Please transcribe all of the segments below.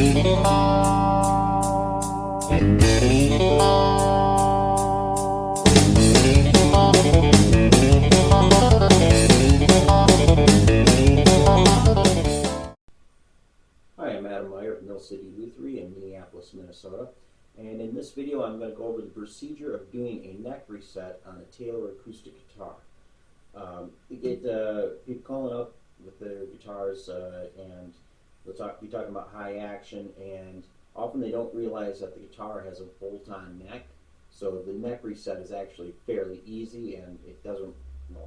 In Minneapolis, Minnesota, and in this video I'm going to go over the procedure of doing a neck reset on a Taylor acoustic guitar. We get people calling up with their guitars and they'll be talking about high action, and often they don't realize that the guitar has a bolt-on neck, so the neck reset is actually fairly easy, and it doesn't,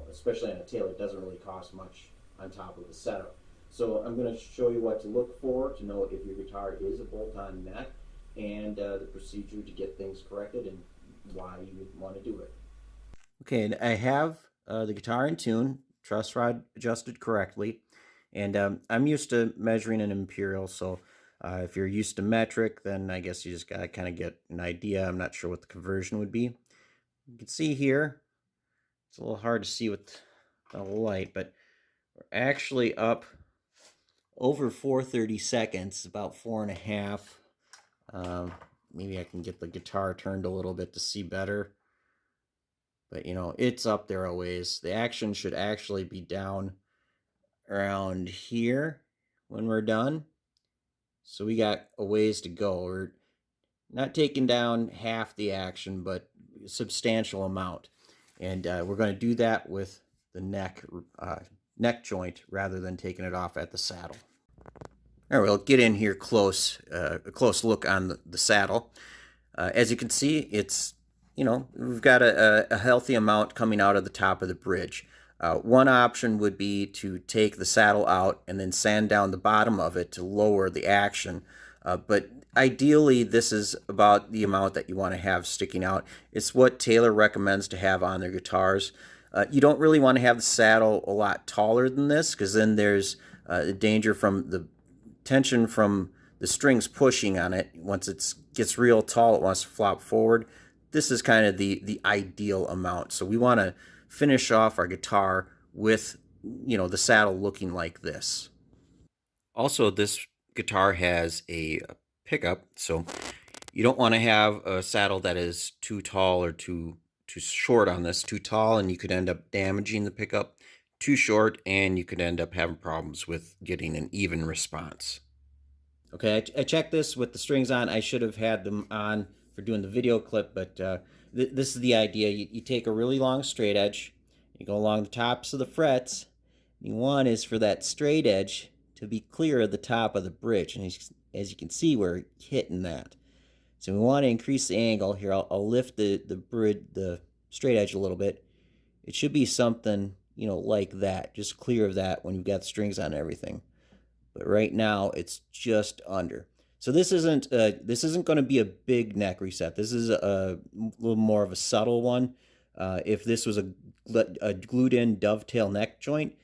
especially on a Taylor, it doesn't really cost much on top of the setup. So I'm going to show you what to look for to know if your guitar is a bolt-on neck, and the procedure to get things corrected and why you would want to do it. Okay, and I have the guitar in tune, truss rod adjusted correctly, and I'm used to measuring an imperial, so if you're used to metric, then I guess you just got to kind of get an idea. I'm not sure what the conversion would be. You can see here, it's a little hard to see with the light, but we're actually up over 430 seconds, about 4.5. Maybe I can get the guitar turned a little bit to see better. But, it's up there a ways. The action should actually be down around here when we're done. So we got a ways to go. We're not taking down half the action, but a substantial amount. And we're going to do that with the neck joint rather than taking it off at the saddle. All right, we'll get in here close, a close look on the saddle. As you can see, it's, we've got a healthy amount coming out of the top of the bridge. One option would be to take the saddle out and then sand down the bottom of it to lower the action. But ideally, this is about the amount that you want to have sticking out. It's what Taylor recommends to have on their guitars. You don't really want to have the saddle a lot taller than this, because then there's the danger from the tension from the strings pushing on it. Once it gets real tall, it wants to flop forward. This is kind of the ideal amount. So we want to finish off our guitar with, the saddle looking like this. Also, this guitar has a pickup, so you don't want to have a saddle that is too tall or too short on this. Too tall and you could end up damaging the pickup. Too short and you could end up having problems with getting an even response. Okay, I checked this with the strings on. I should have had them on for doing the video clip, but this is the idea. You take a really long straight edge, you go along the tops of the frets. You want is for that straight edge to be clear of the top of the bridge, and as you can see, we're hitting that. So we want to increase the angle here. I'll lift the straight edge a little bit. It should be something, like that, just clear of that when you've got the strings on and everything. But right now it's just under. So this isn't going to be a big neck reset. This is a little more of a subtle one. If this was a glued-in dovetail neck joint,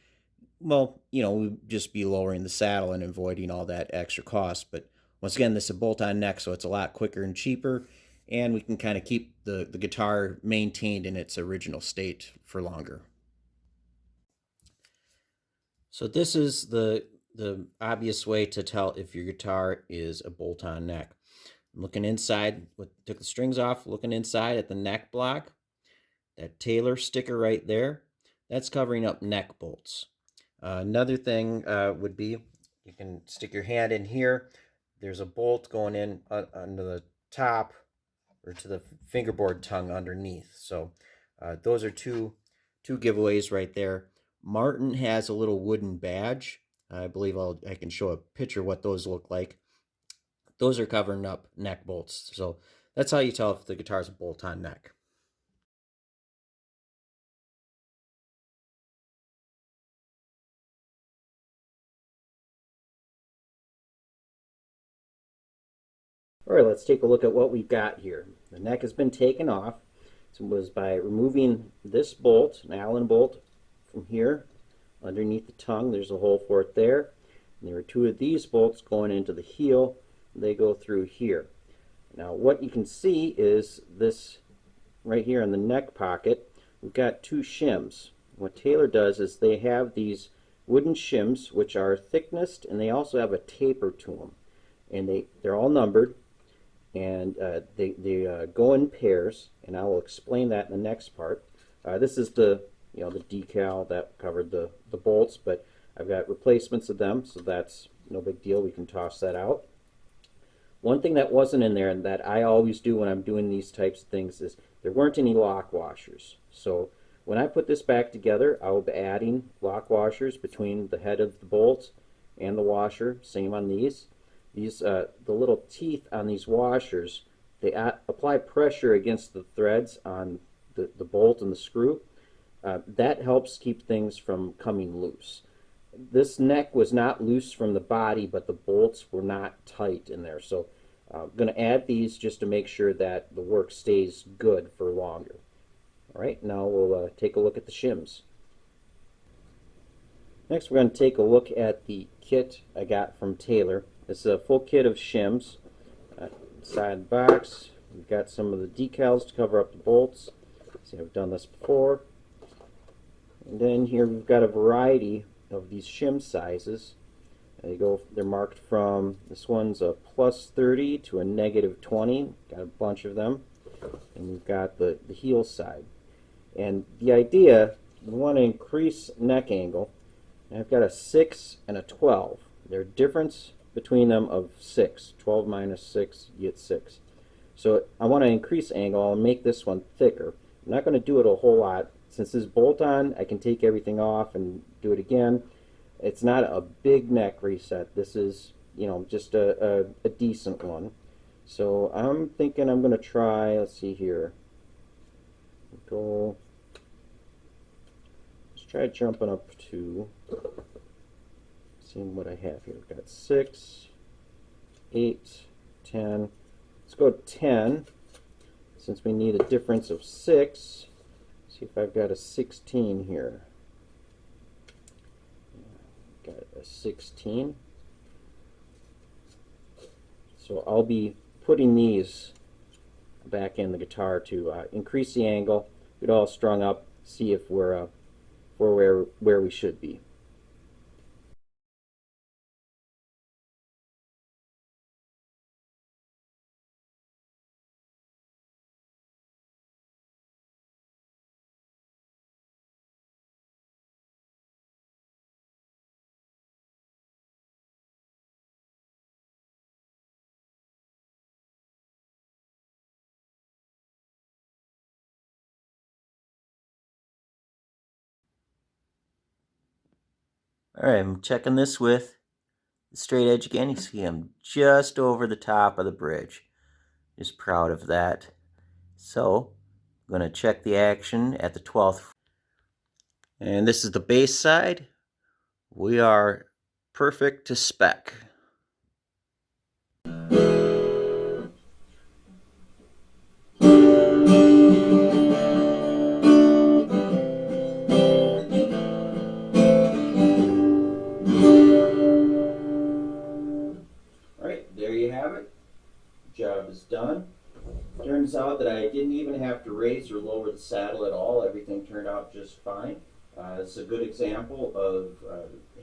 well, we'd just be lowering the saddle and avoiding all that extra cost. But once again, this is a bolt-on neck, so it's a lot quicker and cheaper, and we can kind of keep the guitar maintained in its original state for longer. So this is the obvious way to tell if your guitar is a bolt-on neck. I'm looking inside, took the strings off, looking inside at the neck block. That Taylor sticker right there, that's covering up neck bolts. Another thing would be, you can stick your hand in here. There's a bolt going in under the top, or to the fingerboard tongue underneath. So those are two giveaways right there. Martin has a little wooden badge. I believe I can show a picture what those look like. Those are covering up neck bolts. So that's how you tell if the guitar is a bolt-on neck. All right, let's take a look at what we've got here. The neck has been taken off. So it was by removing this bolt, an Allen bolt, from here underneath the tongue. There's a hole for it there. And there are two of these bolts going into the heel. They go through here. Now what you can see is this right here in the neck pocket, we've got two shims. What Taylor does is they have these wooden shims which are thickness, and they also have a taper to them. and they're all numbered, and they go in pairs, and I will explain that in the next part. This is the the decal that covered the bolts, but I've got replacements of them, so that's no big deal. We can toss that out. One thing that wasn't in there, and that I always do when I'm doing these types of things, is there weren't any lock washers. So when I put this back together, I will be adding lock washers between the head of the bolt and the washer. Same on these. The little teeth on these washers, they apply pressure against the threads on the bolt and the screw. That helps keep things from coming loose. This neck was not loose from the body, but the bolts were not tight in there. So I'm going to add these just to make sure that the work stays good for longer. All right, now we'll take a look at the shims. Next, we're going to take a look at the kit I got from Taylor. This is a full kit of shims. Inside the box, we've got some of the decals to cover up the bolts. See, I've done this before. And then here we've got a variety of these shim sizes. They're marked from, this one's a +30 to a -20. Got a bunch of them. And we've got the heel side. And the idea, we want to increase neck angle. And I've got a 6 and a 12. There's a difference between them of 6. 12 minus 6, you get 6. So I want to increase angle. I'll make this one thicker. I'm not going to do it a whole lot. Since this is bolt-on, I can take everything off and do it again. It's not a big neck reset. This is, just a decent one. So I'm thinking I'm going to try, let's see here. Let's try jumping up to, seeing what I have here. We've got 6, 8, 10. Let's go 10, since we need a difference of 6. See if I've got a 16 here. Got a 16. So I'll be putting these back in the guitar to increase the angle, get it all strung up, see if we're where we should be. Alright, I'm checking this with the straight edge again. You see I'm just over the top of the bridge. Just proud of that. So I'm going to check the action at the 12th. And this is the bass side. We are perfect to spec. Alright, there you have it. Job is done. Turns out that I didn't even have to raise or lower the saddle at all. Everything turned out just fine. It's a good example of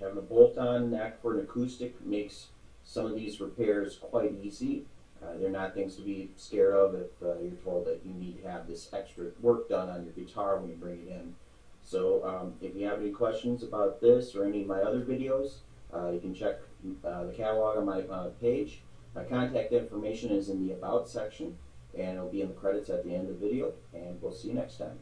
having a bolt-on neck for an acoustic makes some of these repairs quite easy. They're not things to be scared of if you're told that you need to have this extra work done on your guitar when you bring it in. So if you have any questions about this or any of my other videos, you can check the catalog on my page. My contact information is in the About section, and it'll be in the credits at the end of the video, and we'll see you next time.